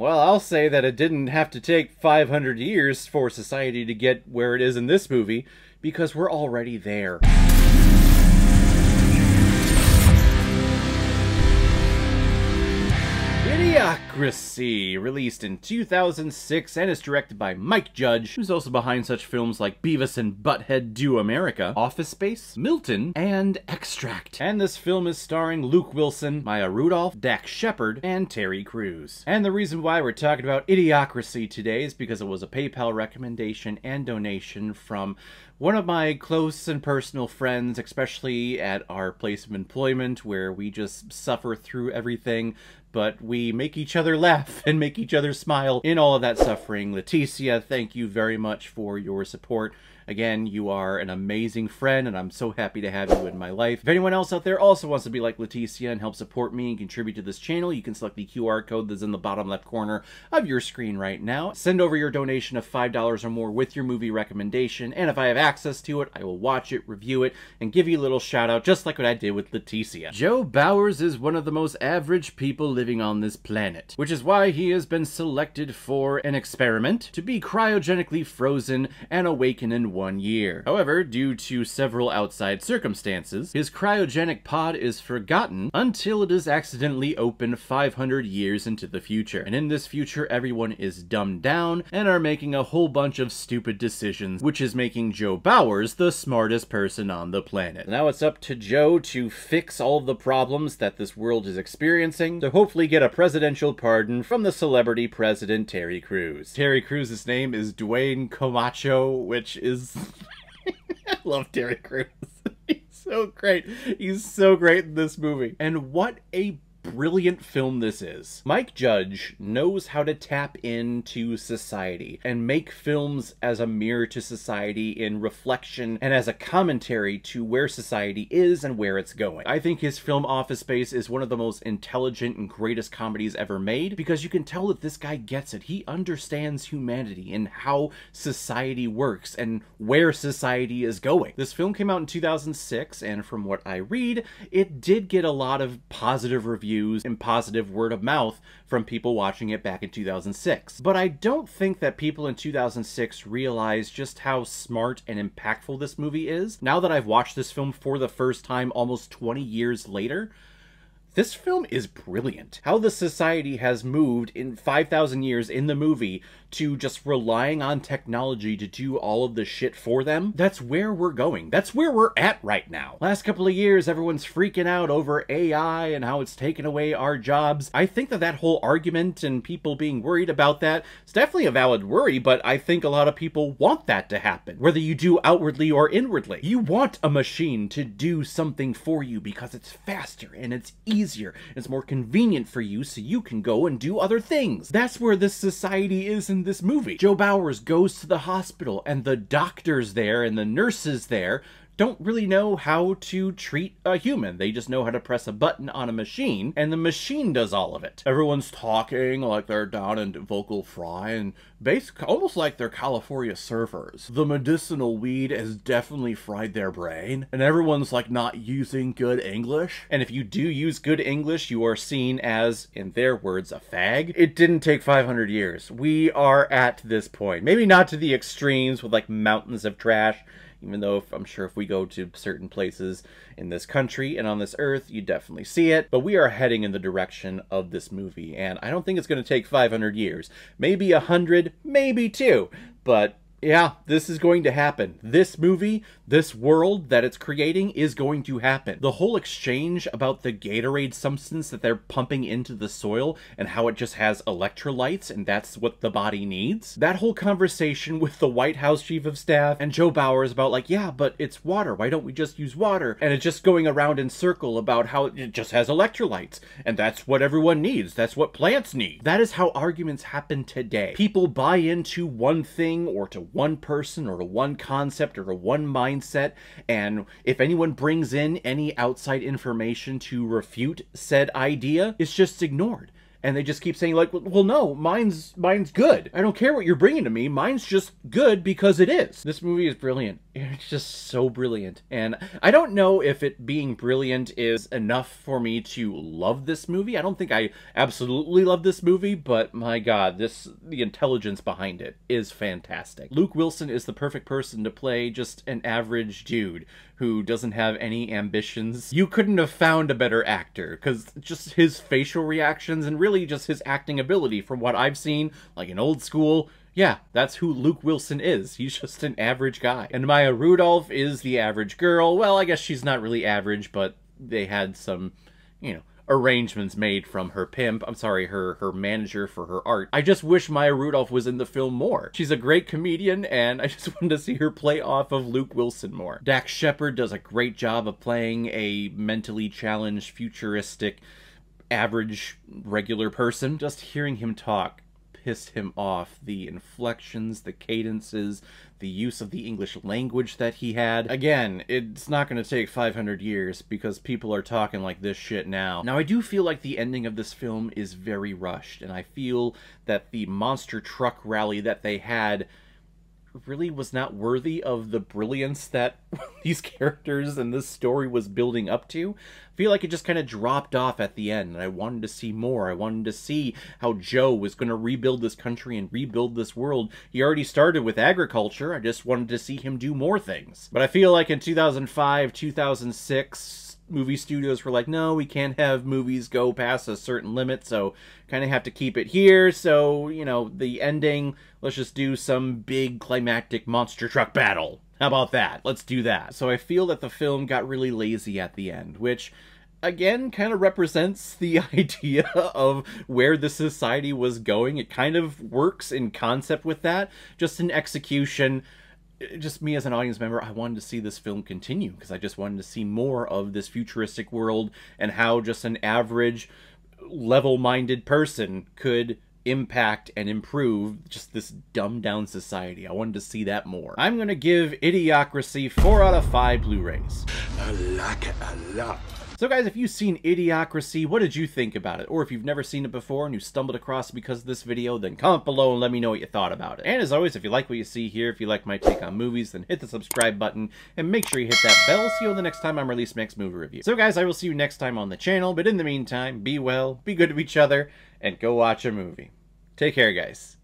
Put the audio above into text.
Well, I'll say that it didn't have to take 500 years for society to get where it is in this movie, because we're already there. Idiocracy, released in 2006 and is directed by Mike Judge, who's also behind such films like Beavis and Butthead Do America, Office Space, Milton, and Extract. And this film is starring Luke Wilson, Maya Rudolph, Dax Shepard, and Terry Crews. And the reason why we're talking about Idiocracy today is because it was a PayPal recommendation and donation from one of my close and personal friends, especially at our place of employment, where we just suffer through everything, but we make each other laugh and make each other smile in all of that suffering. Leticia, thank you very much for your support. Again, you are an amazing friend, and I'm so happy to have you in my life. If anyone else out there also wants to be like Leticia and help support me and contribute to this channel, you can select the QR code that's in the bottom left corner of your screen right now. Send over your donation of $5 or more with your movie recommendation, and if I have access to it, I will watch it, review it, and give you a little shout out, just like what I did with Leticia. Joe Bowers is one of the most average people living on this planet, which is why he has been selected for an experiment to be cryogenically frozen and awaken in 1 year. However, due to several outside circumstances, his cryogenic pod is forgotten until it is accidentally opened 500 years into the future. And in this future, everyone is dumbed down and are making a whole bunch of stupid decisions, which is making Joe Bowers the smartest person on the planet. Now it's up to Joe to fix all of the problems that this world is experiencing to hopefully get a presidential pardon from the celebrity president Terry Crews. Terry Crews' name is Dwayne Camacho, which is I love Terry Crews. He's so great. He's so great in this movie. And what a brilliant film this is. Mike Judge knows how to tap into society and make films as a mirror to society in reflection and as a commentary to where society is and where it's going. I think his film Office Space is one of the most intelligent and greatest comedies ever made, because you can tell that this guy gets it. He understands humanity and how society works and where society is going. This film came out in 2006, and from what I read, it did get a lot of positive reviews and positive word of mouth from people watching it back in 2006. But I don't think that people in 2006 realized just how smart and impactful this movie is. Now that I've watched this film for the first time almost 20 years later, this film is brilliant. How the society has moved in 5,000 years in the movie to just relying on technology to do all of the shit for them. That's where we're going. That's where we're at right now. Last couple of years, everyone's freaking out over AI and how it's taken away our jobs. I think that that whole argument and people being worried about that is definitely a valid worry, but I think a lot of people want that to happen, whether you do outwardly or inwardly. You want a machine to do something for you because it's faster and it's easier. It's more convenient for you, so you can go and do other things. That's where this society is in this movie. Joe Bowers goes to the hospital, and the doctors there and the nurses there don't really know how to treat a human. They just know how to press a button on a machine, and the machine does all of it. Everyone's talking like they're down in vocal fry, and basically almost like they're California surfers. The medicinal weed has definitely fried their brain, and everyone's like not using good English. And if you do use good English, you are seen as, in their words, a fag. It didn't take 500 years. We are at this point. Maybe not to the extremes with like mountains of trash, even though I'm sure if we go to certain places in this country and on this earth, you definitely see it. But we are heading in the direction of this movie, and I don't think it's going to take 500 years. Maybe 100, maybe 2, but yeah, this is going to happen. This movie, this world that it's creating is going to happen. The whole exchange about the Gatorade substance that they're pumping into the soil and how it just has electrolytes and that's what the body needs. That whole conversation with the White House Chief of Staff and Joe Bowers about like, yeah, but it's water. Why don't we just use water? And it's just going around in circle about how it just has electrolytes and that's what everyone needs. That's what plants need. That is how arguments happen today. People buy into one thing or to one person or to one concept or to one mindset, and if anyone brings in any outside information to refute said idea, it's just ignored. And they just keep saying like, well, no, mine's good. I don't care what you're bringing to me. Mine's just good because it is. This movie is brilliant. It's just so brilliant. And I don't know if it being brilliant is enough for me to love this movie. I don't think I absolutely love this movie, but my God, the intelligence behind it is fantastic. Luke Wilson is the perfect person to play just an average dude who doesn't have any ambitions. You couldn't have found a better actor, because just his facial reactions and really just his acting ability from what I've seen, like in Old School, yeah, that's who Luke Wilson is. He's just an average guy. And Maya Rudolph is the average girl. Well, I guess she's not really average, but they had some, you know, arrangements made from her pimp. I'm sorry, her manager for her art. I just wish Maya Rudolph was in the film more. She's a great comedian, and I just wanted to see her play off of Luke Wilson more. Dax Shepard does a great job of playing a mentally challenged, futuristic, average, regular person. Just hearing him talk pissed him off. The inflections, the cadences, the use of the English language that he had. Again, it's not going to take 500 years because people are talking like this shit now. Now, I do feel like the ending of this film is very rushed, and I feel that the monster truck rally that they had really was not worthy of the brilliance that these characters and this story was building up to. I feel like it just kind of dropped off at the end, and I wanted to see more. I wanted to see how Joe was going to rebuild this country and rebuild this world. He already started with agriculture. I just wanted to see him do more things. But I feel like in 2005, 2006, movie studios were like, no, we can't have movies go past a certain limit, so kind of have to keep it here. So, you know, the ending, let's just do some big climactic monster truck battle. How about that? Let's do that. So I feel that the film got really lazy at the end, which again kind of represents the idea of where the society was going. It kind of works in concept with that, just in execution. Just me as an audience member, I wanted to see this film continue because I just wanted to see more of this futuristic world and how just an average, level-minded person could impact and improve just this dumbed-down society. I wanted to see that more. I'm going to give Idiocracy 4 out of 5 Blu-rays. I like it a lot. So guys, if you've seen Idiocracy, what did you think about it? Or if you've never seen it before and you stumbled across it because of this video, then comment below and let me know what you thought about it. And as always, if you like what you see here, if you like my take on movies, then hit the subscribe button and make sure you hit that bell so you'll know the next time I'm releasing my next movie review. So guys, I will see you next time on the channel, but in the meantime, be well, be good to each other, and go watch a movie. Take care, guys.